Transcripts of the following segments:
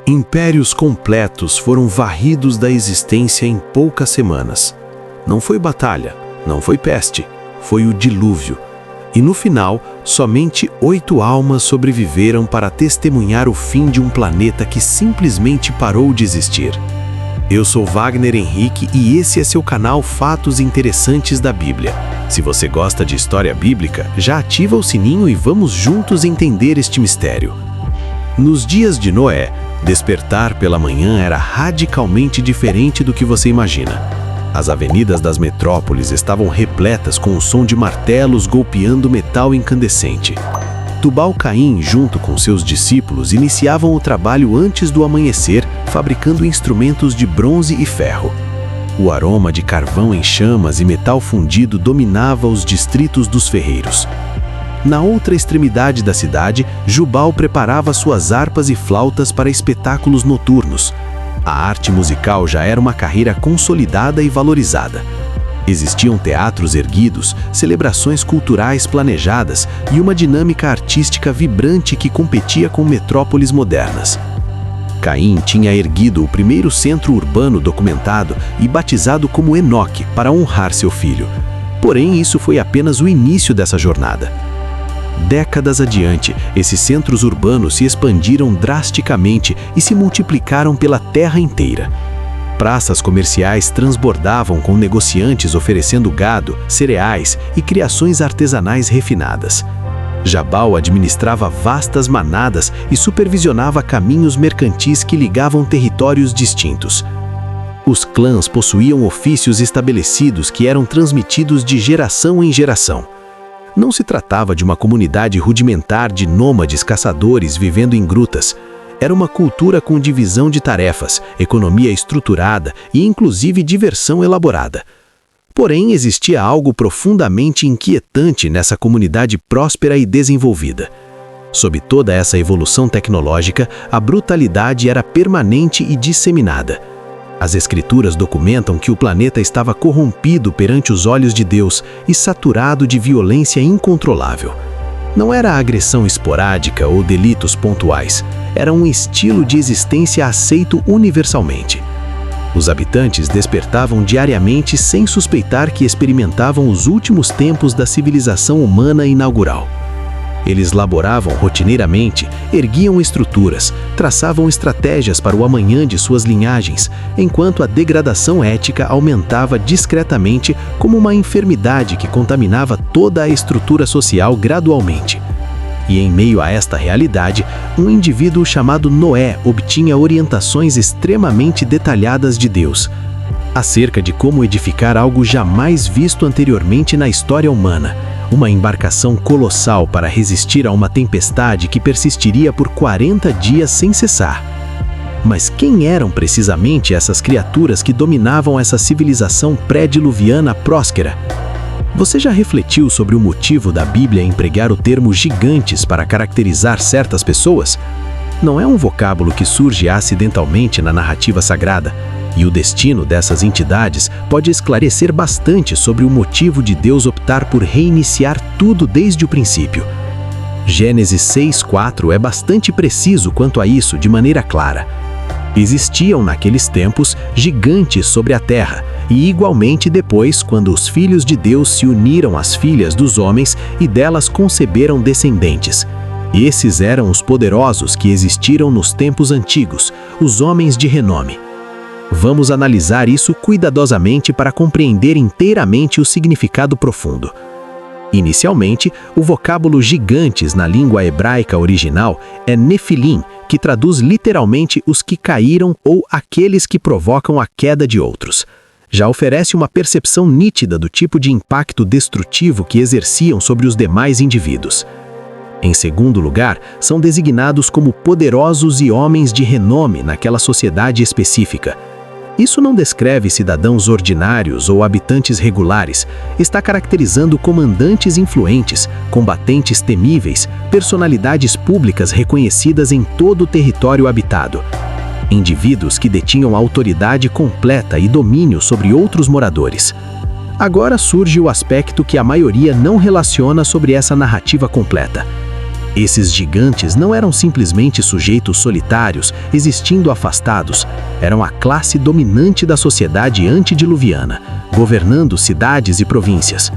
Impérios completos foram varridos da existência em poucas semanas. Não foi batalha, não foi peste, foi o dilúvio. E no final, somente 8 almas sobreviveram para testemunhar o fim de um planeta que simplesmente parou de existir. Eu sou Wagner Henrique e esse é seu canal Fatos Interessantes da Bíblia. Se você gosta de história bíblica, já ativa o sininho e vamos juntos entender este mistério. Nos dias de Noé, despertar pela manhã era radicalmente diferente do que você imagina. As avenidas das metrópoles estavam repletas com o som de martelos golpeando metal incandescente. Tubal-Caim, junto com seus discípulos, iniciavam o trabalho antes do amanhecer, fabricando instrumentos de bronze e ferro. O aroma de carvão em chamas e metal fundido dominava os distritos dos ferreiros. Na outra extremidade da cidade, Jubal preparava suas harpas e flautas para espetáculos noturnos. A arte musical já era uma carreira consolidada e valorizada. Existiam teatros erguidos, celebrações culturais planejadas e uma dinâmica artística vibrante que competia com metrópoles modernas. Caim tinha erguido o primeiro centro urbano documentado e batizado como Enoque para honrar seu filho. Porém, isso foi apenas o início dessa jornada. Décadas adiante, esses centros urbanos se expandiram drasticamente e se multiplicaram pela terra inteira. Praças comerciais transbordavam com negociantes oferecendo gado, cereais e criações artesanais refinadas. Jabal administrava vastas manadas e supervisionava caminhos mercantis que ligavam territórios distintos. Os clãs possuíam ofícios estabelecidos que eram transmitidos de geração em geração. Não se tratava de uma comunidade rudimentar de nômades caçadores vivendo em grutas. Era uma cultura com divisão de tarefas, economia estruturada e inclusive diversão elaborada. Porém, existia algo profundamente inquietante nessa comunidade próspera e desenvolvida. Sob toda essa evolução tecnológica, a brutalidade era permanente e disseminada. As escrituras documentam que o planeta estava corrompido perante os olhos de Deus e saturado de violência incontrolável. Não era agressão esporádica ou delitos pontuais, era um estilo de existência aceito universalmente. Os habitantes despertavam diariamente sem suspeitar que experimentavam os últimos tempos da civilização humana inaugural. Eles laboravam rotineiramente, erguiam estruturas, traçavam estratégias para o amanhã de suas linhagens, enquanto a degradação ética aumentava discretamente como uma enfermidade que contaminava toda a estrutura social gradualmente. E em meio a esta realidade, um indivíduo chamado Noé obtinha orientações extremamente detalhadas de Deus, acerca de como edificar algo jamais visto anteriormente na história humana. Uma embarcação colossal para resistir a uma tempestade que persistiria por 40 dias sem cessar. Mas quem eram precisamente essas criaturas que dominavam essa civilização pré-diluviana próspera? Você já refletiu sobre o motivo da Bíblia empregar o termo gigantes para caracterizar certas pessoas? Não é um vocábulo que surge acidentalmente na narrativa sagrada. E o destino dessas entidades pode esclarecer bastante sobre o motivo de Deus optar por reiniciar tudo desde o princípio. Gênesis 6:4 é bastante preciso quanto a isso de maneira clara. Existiam naqueles tempos gigantes sobre a terra, e igualmente depois, quando os filhos de Deus se uniram às filhas dos homens e delas conceberam descendentes. Esses eram os poderosos que existiram nos tempos antigos, os homens de renome. Vamos analisar isso cuidadosamente para compreender inteiramente o significado profundo. Inicialmente, o vocábulo gigantes na língua hebraica original é nefilim, que traduz literalmente os que caíram ou aqueles que provocam a queda de outros. Já oferece uma percepção nítida do tipo de impacto destrutivo que exerciam sobre os demais indivíduos. Em segundo lugar, são designados como poderosos e homens de renome naquela sociedade específica. Isso não descreve cidadãos ordinários ou habitantes regulares, está caracterizando comandantes influentes, combatentes temíveis, personalidades públicas reconhecidas em todo o território habitado. Indivíduos que detinham autoridade completa e domínio sobre outros moradores. Agora surge o aspecto que a maioria não relaciona sobre essa narrativa completa. Esses gigantes não eram simplesmente sujeitos solitários, existindo afastados. Eram a classe dominante da sociedade antediluviana, governando cidades e províncias.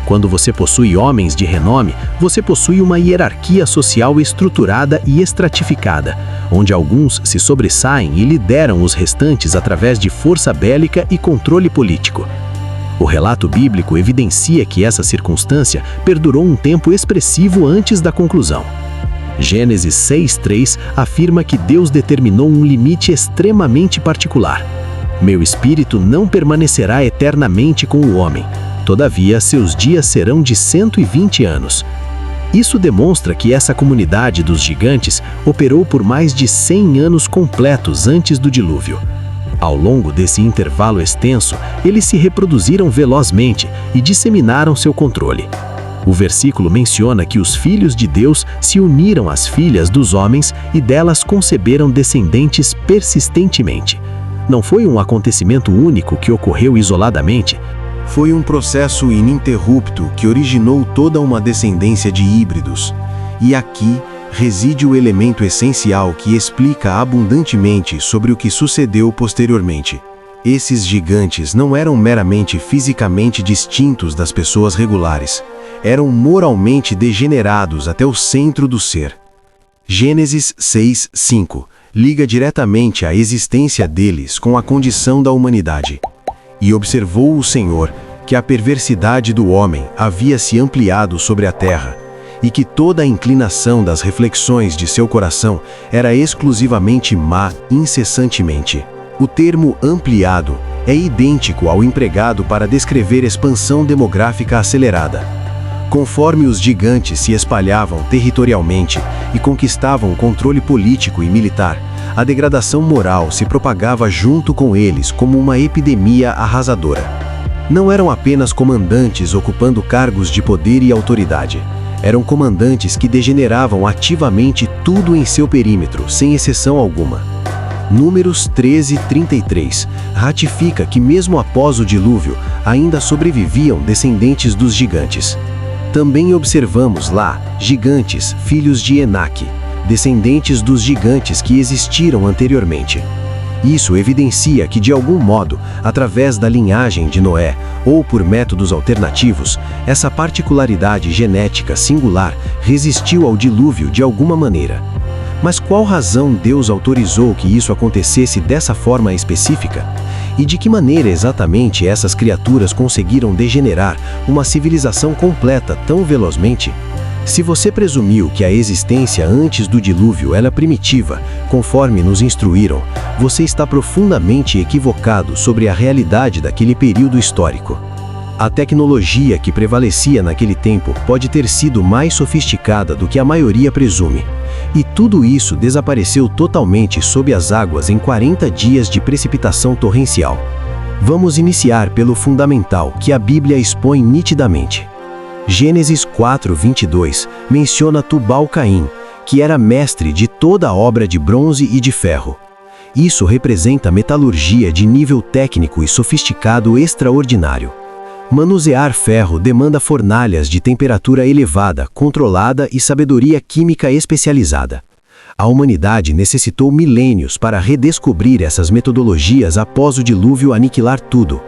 Quando você possui homens de renome, você possui uma hierarquia social estruturada e estratificada, onde alguns se sobressaem e lideram os restantes através de força bélica e controle político. O relato bíblico evidencia que essa circunstância perdurou um tempo expressivo antes da conclusão. Gênesis 6:3 afirma que Deus determinou um limite extremamente particular. Meu espírito não permanecerá eternamente com o homem, todavia seus dias serão de 120 anos. Isso demonstra que essa comunidade dos gigantes operou por mais de 100 anos completos antes do dilúvio. Ao longo desse intervalo extenso, eles se reproduziram velozmente e disseminaram seu controle. O versículo menciona que os filhos de Deus se uniram às filhas dos homens e delas conceberam descendentes persistentemente. Não foi um acontecimento único que ocorreu isoladamente. Foi um processo ininterrupto que originou toda uma descendência de híbridos. E aqui reside o elemento essencial que explica abundantemente sobre o que sucedeu posteriormente. Esses gigantes não eram meramente fisicamente distintos das pessoas regulares. Eram moralmente degenerados até o centro do ser. Gênesis 6:5 liga diretamente a existência deles com a condição da humanidade. E observou o Senhor que a perversidade do homem havia se ampliado sobre a terra, e que toda a inclinação das reflexões de seu coração era exclusivamente má incessantemente. O termo ampliado é idêntico ao empregado para descrever expansão demográfica acelerada. Conforme os gigantes se espalhavam territorialmente e conquistavam o controle político e militar, a degradação moral se propagava junto com eles como uma epidemia arrasadora. Não eram apenas comandantes ocupando cargos de poder e autoridade. Eram comandantes que degeneravam ativamente tudo em seu perímetro, sem exceção alguma. Números 13:33 ratifica que mesmo após o dilúvio, ainda sobreviviam descendentes dos gigantes. Também observamos lá gigantes, filhos de Enaque, descendentes dos gigantes que existiram anteriormente. Isso evidencia que, de algum modo, através da linhagem de Noé, ou por métodos alternativos, essa particularidade genética singular resistiu ao dilúvio de alguma maneira. Mas qual razão Deus autorizou que isso acontecesse dessa forma específica? E de que maneira exatamente essas criaturas conseguiram degenerar uma civilização completa tão velozmente? Se você presumiu que a existência antes do dilúvio era primitiva, conforme nos instruíram, você está profundamente equivocado sobre a realidade daquele período histórico. A tecnologia que prevalecia naquele tempo pode ter sido mais sofisticada do que a maioria presume. E tudo isso desapareceu totalmente sob as águas em 40 dias de precipitação torrencial. Vamos iniciar pelo fundamental, que a Bíblia expõe nitidamente. Gênesis 4:22 menciona Tubal-Caim, que era mestre de toda a obra de bronze e de ferro. Isso representa metalurgia de nível técnico e sofisticado extraordinário. Manusear ferro demanda fornalhas de temperatura elevada, controlada e sabedoria química especializada. A humanidade necessitou milênios para redescobrir essas metodologias após o dilúvio aniquilar tudo.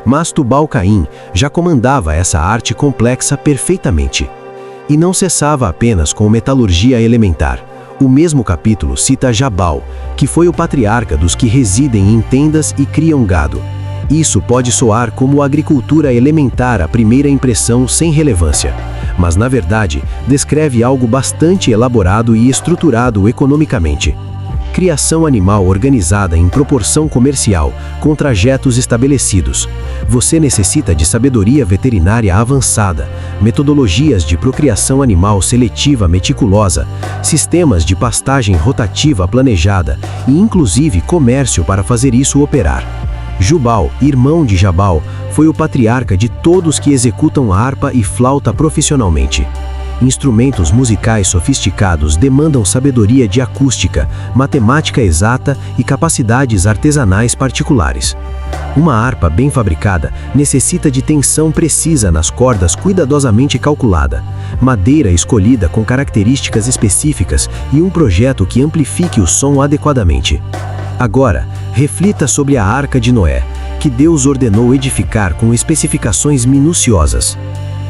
Mas Tubal-Caim já comandava essa arte complexa perfeitamente. E não cessava apenas com metalurgia elementar. O mesmo capítulo cita Jabal, que foi o patriarca dos que residem em tendas e criam gado. Isso pode soar como agricultura elementar à primeira impressão sem relevância, mas na verdade descreve algo bastante elaborado e estruturado economicamente. Criação animal organizada em proporção comercial, com trajetos estabelecidos. Você necessita de sabedoria veterinária avançada, metodologias de procriação animal seletiva meticulosa, sistemas de pastagem rotativa planejada e inclusive comércio para fazer isso operar. Jubal, irmão de Jabal, foi o patriarca de todos que executam harpa e flauta profissionalmente. Instrumentos musicais sofisticados demandam sabedoria de acústica, matemática exata e capacidades artesanais particulares. Uma harpa bem fabricada necessita de tensão precisa nas cordas cuidadosamente calculada, madeira escolhida com características específicas e um projeto que amplifique o som adequadamente. Agora, reflita sobre a Arca de Noé, que Deus ordenou edificar com especificações minuciosas.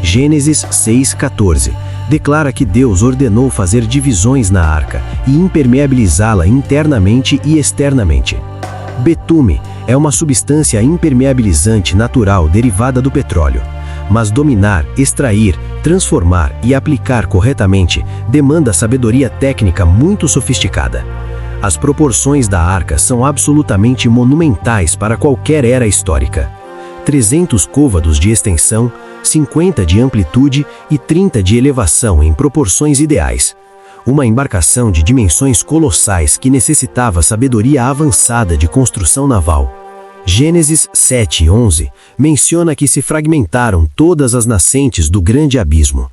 Gênesis 6:14 declara que Deus ordenou fazer divisões na arca e impermeabilizá-la internamente e externamente. Betume é uma substância impermeabilizante natural derivada do petróleo, mas dominar, extrair, transformar e aplicar corretamente demanda sabedoria técnica muito sofisticada. As proporções da arca são absolutamente monumentais para qualquer era histórica. 300 côvados de extensão, 50 de amplitude e 30 de elevação em proporções ideais. Uma embarcação de dimensões colossais que necessitava sabedoria avançada de construção naval. Gênesis 7:11 menciona que se fragmentaram todas as nascentes do grande abismo.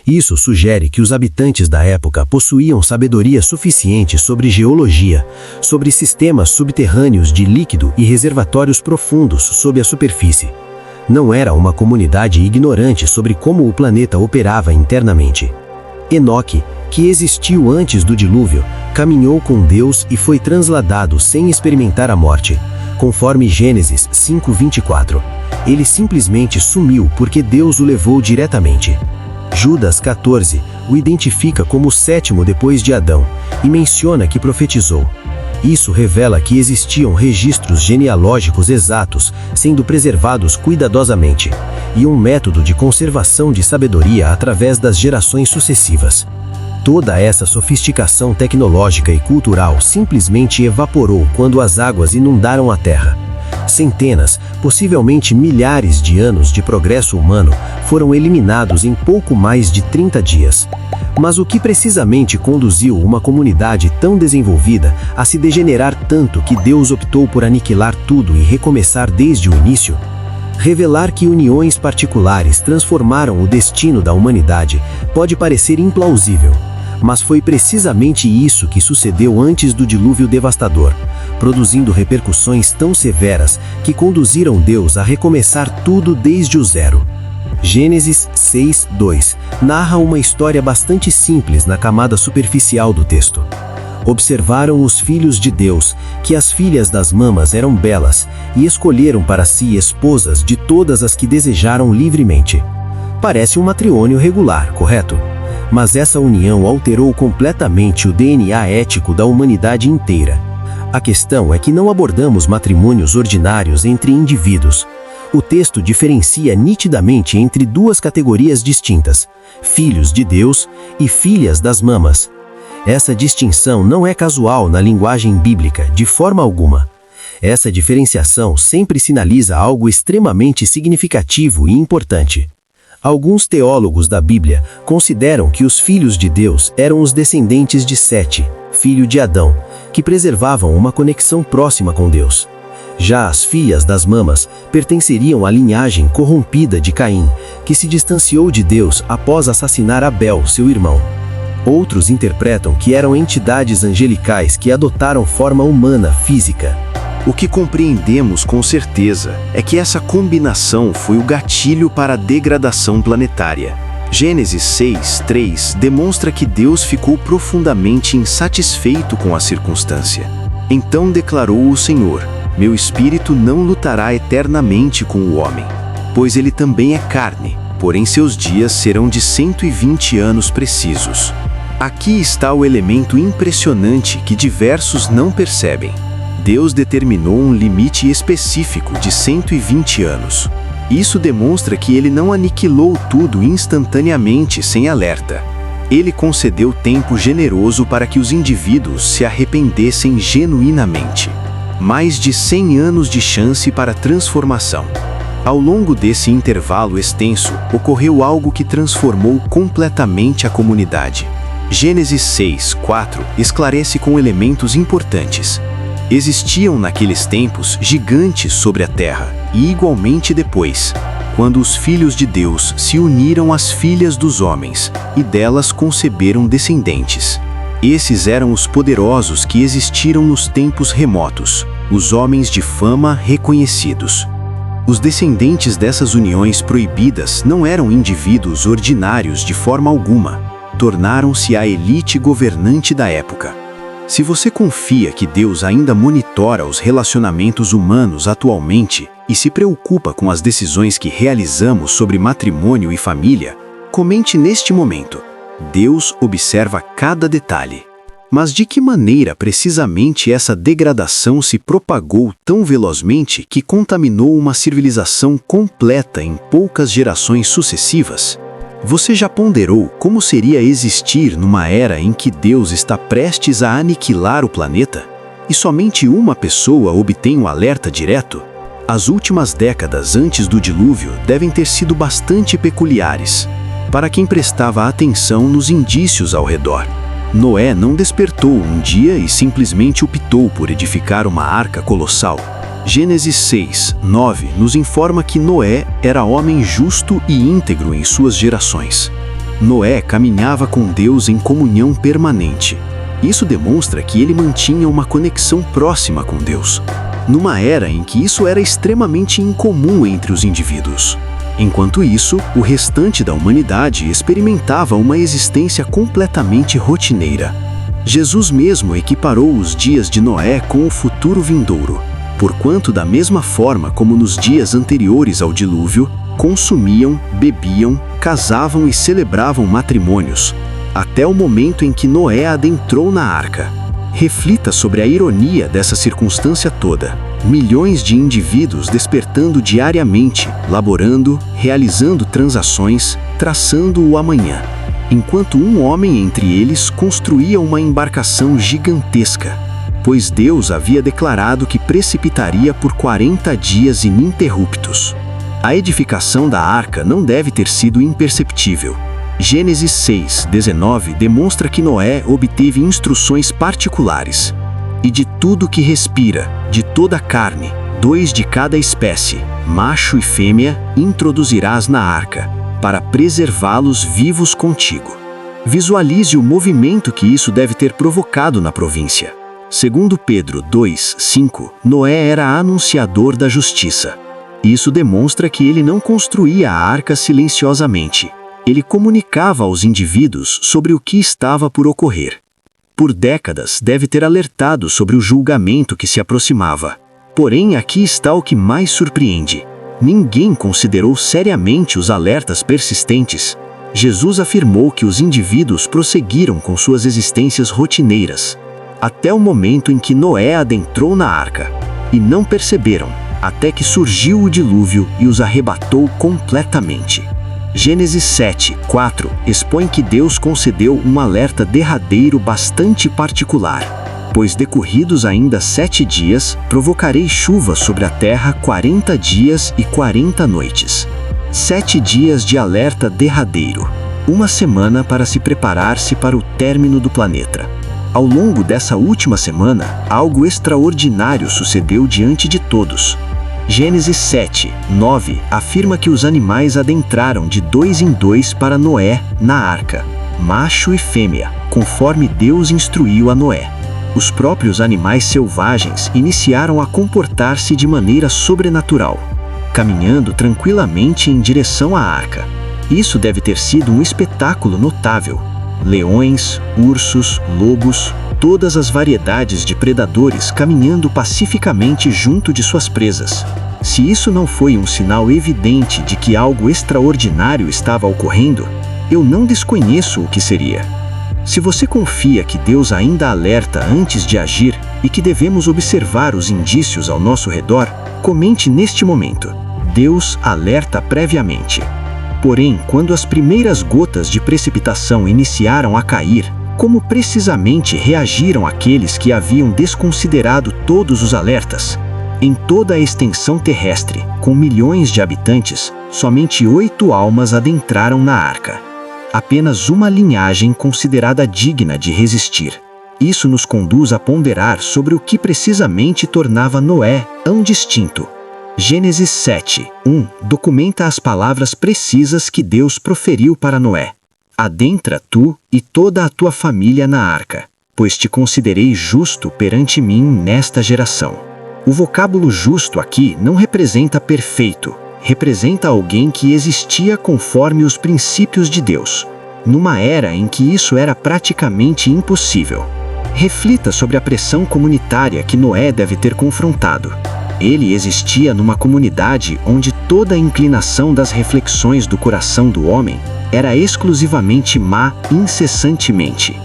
Isso sugere que os habitantes da época possuíam sabedoria suficiente sobre geologia, sobre sistemas subterrâneos de líquido e reservatórios profundos sob a superfície. Não era uma comunidade ignorante sobre como o planeta operava internamente. Enoque, que existiu antes do dilúvio, caminhou com Deus e foi transladado sem experimentar a morte, conforme Gênesis 5:24. Ele simplesmente sumiu porque Deus o levou diretamente. Judas 14 o identifica como o sétimo depois de Adão e menciona que profetizou. Isso revela que existiam registros genealógicos exatos, sendo preservados cuidadosamente, e um método de conservação de sabedoria através das gerações sucessivas. Toda essa sofisticação tecnológica e cultural simplesmente evaporou quando as águas inundaram a Terra. Centenas, possivelmente milhares de anos de progresso humano foram eliminados em pouco mais de 30 dias. Mas o que precisamente conduziu uma comunidade tão desenvolvida a se degenerar tanto que Deus optou por aniquilar tudo e recomeçar desde o início? Revelar que uniões particulares transformaram o destino da humanidade pode parecer implausível, mas foi precisamente isso que sucedeu antes do dilúvio devastador, produzindo repercussões tão severas que conduziram Deus a recomeçar tudo desde o zero. Gênesis 6:2 narra uma história bastante simples na camada superficial do texto. Observaram os filhos de Deus que as filhas das mamas eram belas e escolheram para si esposas de todas as que desejaram livremente. Parece um matrimônio regular, correto? Mas essa união alterou completamente o DNA ético da humanidade inteira. A questão é que não abordamos matrimônios ordinários entre indivíduos. O texto diferencia nitidamente entre duas categorias distintas: filhos de Deus e filhas das mamas. Essa distinção não é casual na linguagem bíblica, de forma alguma. Essa diferenciação sempre sinaliza algo extremamente significativo e importante. Alguns teólogos da Bíblia consideram que os filhos de Deus eram os descendentes de Sete, filho de Adão, que preservavam uma conexão próxima com Deus. Já as filhas das mamas pertenceriam à linhagem corrompida de Caim, que se distanciou de Deus após assassinar Abel, seu irmão. Outros interpretam que eram entidades angelicais que adotaram forma humana física. O que compreendemos com certeza é que essa combinação foi o gatilho para a degradação planetária. Gênesis 6:3 demonstra que Deus ficou profundamente insatisfeito com a circunstância. Então declarou o Senhor: meu espírito não lutará eternamente com o homem, pois ele também é carne, porém seus dias serão de 120 anos precisos. Aqui está o elemento impressionante que diversos não percebem. Deus determinou um limite específico de 120 anos. Isso demonstra que ele não aniquilou tudo instantaneamente sem alerta. Ele concedeu tempo generoso para que os indivíduos se arrependessem genuinamente. Mais de 100 anos de chance para transformação. Ao longo desse intervalo extenso, ocorreu algo que transformou completamente a comunidade. Gênesis 6:4 esclarece com elementos importantes. Existiam naqueles tempos gigantes sobre a terra, e igualmente depois. quando os filhos de Deus se uniram às filhas dos homens, e delas conceberam descendentes. Esses eram os poderosos que existiram nos tempos remotos, os homens de fama reconhecidos. Os descendentes dessas uniões proibidas não eram indivíduos ordinários de forma alguma, tornaram-se a elite governante da época. Se você confia que Deus ainda monitora os relacionamentos humanos atualmente e se preocupa com as decisões que realizamos sobre matrimônio e família, comente neste momento. Deus observa cada detalhe. Mas de que maneira precisamente essa degradação se propagou tão velozmente que contaminou uma civilização completa em poucas gerações sucessivas? Você já ponderou como seria existir numa era em que Deus está prestes a aniquilar o planeta? E somente uma pessoa obtém um alerta direto? As últimas décadas antes do dilúvio devem ter sido bastante peculiares, para quem prestava atenção nos indícios ao redor. Noé não despertou um dia e simplesmente optou por edificar uma arca colossal. Gênesis 6, 9 nos informa que Noé era homem justo e íntegro em suas gerações. Noé caminhava com Deus em comunhão permanente. Isso demonstra que ele mantinha uma conexão próxima com Deus, numa era em que isso era extremamente incomum entre os indivíduos. Enquanto isso, o restante da humanidade experimentava uma existência completamente rotineira. Jesus mesmo equiparou os dias de Noé com o futuro vindouro, porquanto da mesma forma como nos dias anteriores ao dilúvio, consumiam, bebiam, casavam e celebravam matrimônios, até o momento em que Noé adentrou na arca. Reflita sobre a ironia dessa circunstância toda. Milhões de indivíduos despertando diariamente, laborando, realizando transações, traçando o amanhã, enquanto um homem entre eles construía uma embarcação gigantesca, pois Deus havia declarado que precipitaria por 40 dias ininterruptos. A edificação da arca não deve ter sido imperceptível. Gênesis 6, 19 demonstra que Noé obteve instruções particulares. E de tudo que respira, de toda a carne, 2 de cada espécie, macho e fêmea, introduzirás na arca, para preservá-los vivos contigo. Visualize o movimento que isso deve ter provocado na província. Segundo Pedro 2, 5, Noé era anunciador da justiça. Isso demonstra que ele não construía a arca silenciosamente. Ele comunicava aos indivíduos sobre o que estava por ocorrer. Por décadas deve ter alertado sobre o julgamento que se aproximava. Porém, aqui está o que mais surpreende. Ninguém considerou seriamente os alertas persistentes. Jesus afirmou que os indivíduos prosseguiram com suas existências rotineiras, até o momento em que Noé adentrou na arca, e não perceberam, até que surgiu o dilúvio e os arrebatou completamente. Gênesis 7, 4 expõe que Deus concedeu um alerta derradeiro bastante particular. Pois decorridos ainda 7 dias, provocarei chuva sobre a terra 40 dias e 40 noites. 7 dias de alerta derradeiro. 1 semana para se preparar-se para o término do planeta. Ao longo dessa última semana, algo extraordinário sucedeu diante de todos. Gênesis 7, 9 afirma que os animais adentraram de 2 em 2 para Noé na arca, macho e fêmea, conforme Deus instruiu a Noé. Os próprios animais selvagens iniciaram a comportar-se de maneira sobrenatural, caminhando tranquilamente em direção à arca. Isso deve ter sido um espetáculo notável. Leões, ursos, lobos, todas as variedades de predadores caminhando pacificamente junto de suas presas. Se isso não foi um sinal evidente de que algo extraordinário estava ocorrendo, eu não desconheço o que seria. Se você confia que Deus ainda alerta antes de agir e que devemos observar os indícios ao nosso redor, comente neste momento. Deus alerta previamente. Porém, quando as primeiras gotas de precipitação iniciaram a cair, como precisamente reagiram aqueles que haviam desconsiderado todos os alertas? Em toda a extensão terrestre, com milhões de habitantes, somente 8 almas adentraram na arca. Apenas uma linhagem considerada digna de resistir. Isso nos conduz a ponderar sobre o que precisamente tornava Noé tão distinto. Gênesis 7:1 documenta as palavras precisas que Deus proferiu para Noé. Adentra tu e toda a tua família na arca, pois te considerei justo perante mim nesta geração. O vocábulo justo aqui não representa perfeito, representa alguém que existia conforme os princípios de Deus, numa era em que isso era praticamente impossível. Reflita sobre a pressão comunitária que Noé deve ter confrontado. Ele existia numa comunidade onde toda a inclinação das reflexões do coração do homem era exclusivamente má incessantemente.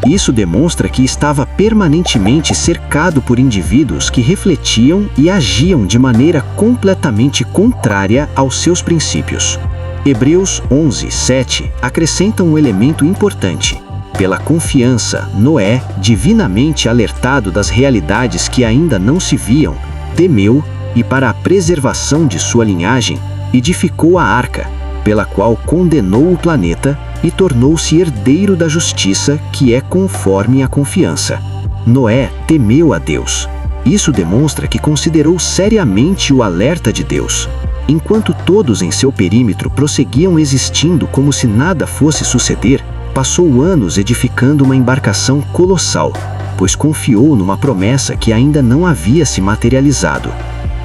Isso demonstra que estava permanentemente cercado por indivíduos que refletiam e agiam de maneira completamente contrária aos seus princípios. Hebreus 11:7 acrescenta um elemento importante. Pela confiança, Noé, divinamente alertado das realidades que ainda não se viam, temeu e, para a preservação de sua linhagem, edificou a arca, pela qual condenou o planeta e tornou-se herdeiro da justiça que é conforme a confiança. Noé temeu a Deus. Isso demonstra que considerou seriamente o alerta de Deus. Enquanto todos em seu perímetro prosseguiam existindo como se nada fosse suceder, passou anos edificando uma embarcação colossal, pois confiou numa promessa que ainda não havia se materializado.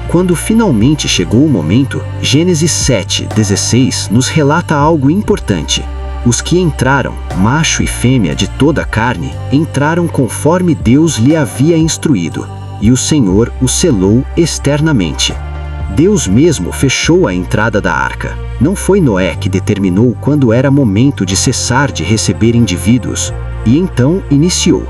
Quando finalmente chegou o momento, Gênesis 7:16 nos relata algo importante. Os que entraram, macho e fêmea de toda a carne, entraram conforme Deus lhe havia instruído, e o Senhor o selou externamente. Deus mesmo fechou a entrada da arca. Não foi Noé que determinou quando era momento de cessar de receber indivíduos, e então iniciou.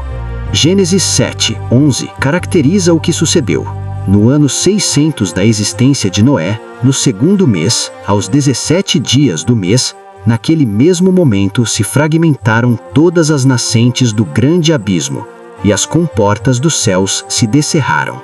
Gênesis 7:11 caracteriza o que sucedeu. No ano 600 da existência de Noé, no segundo mês, aos 17 dias do mês, naquele mesmo momento se fragmentaram todas as nascentes do grande abismo, e as comportas dos céus se descerraram.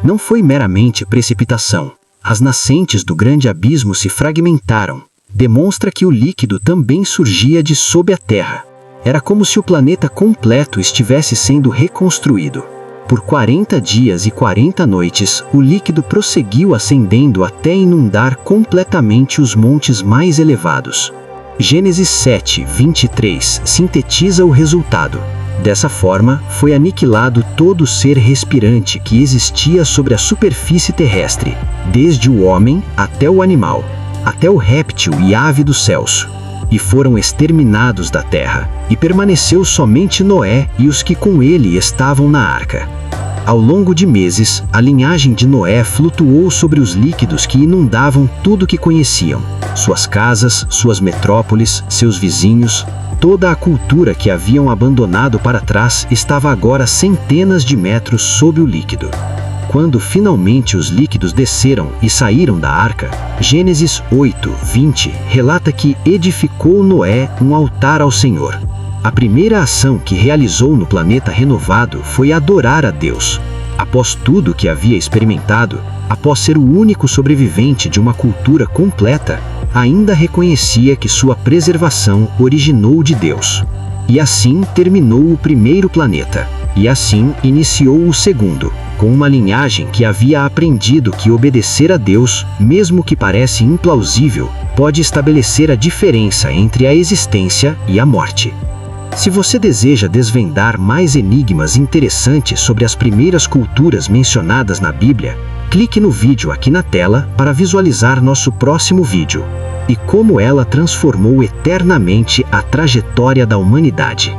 Não foi meramente precipitação. As nascentes do grande abismo se fragmentaram. Demonstra que o líquido também surgia de sob a terra. Era como se o planeta completo estivesse sendo reconstruído. Por 40 dias e 40 noites, o líquido prosseguiu ascendendo até inundar completamente os montes mais elevados. Gênesis 7:23 sintetiza o resultado. Dessa forma, foi aniquilado todo ser respirante que existia sobre a superfície terrestre, desde o homem até o animal, até o réptil e ave dos céus. E foram exterminados da terra, e permaneceu somente Noé e os que com ele estavam na arca. Ao longo de meses, a linhagem de Noé flutuou sobre os líquidos que inundavam tudo que conheciam, suas casas, suas metrópoles, seus vizinhos. Toda a cultura que haviam abandonado para trás estava agora centenas de metros sob o líquido. Quando finalmente os líquidos desceram e saíram da arca, Gênesis 8:20 relata que edificou Noé um altar ao Senhor. A primeira ação que realizou no planeta renovado foi adorar a Deus. Após tudo que havia experimentado, após ser o único sobrevivente de uma cultura completa, ainda reconhecia que sua preservação originou de Deus. E assim terminou o primeiro planeta. E assim iniciou o segundo, com uma linhagem que havia aprendido que obedecer a Deus, mesmo que pareça implausível, pode estabelecer a diferença entre a existência e a morte. Se você deseja desvendar mais enigmas interessantes sobre as primeiras culturas mencionadas na Bíblia, clique no vídeo aqui na tela para visualizar nosso próximo vídeo e como ela transformou eternamente a trajetória da humanidade.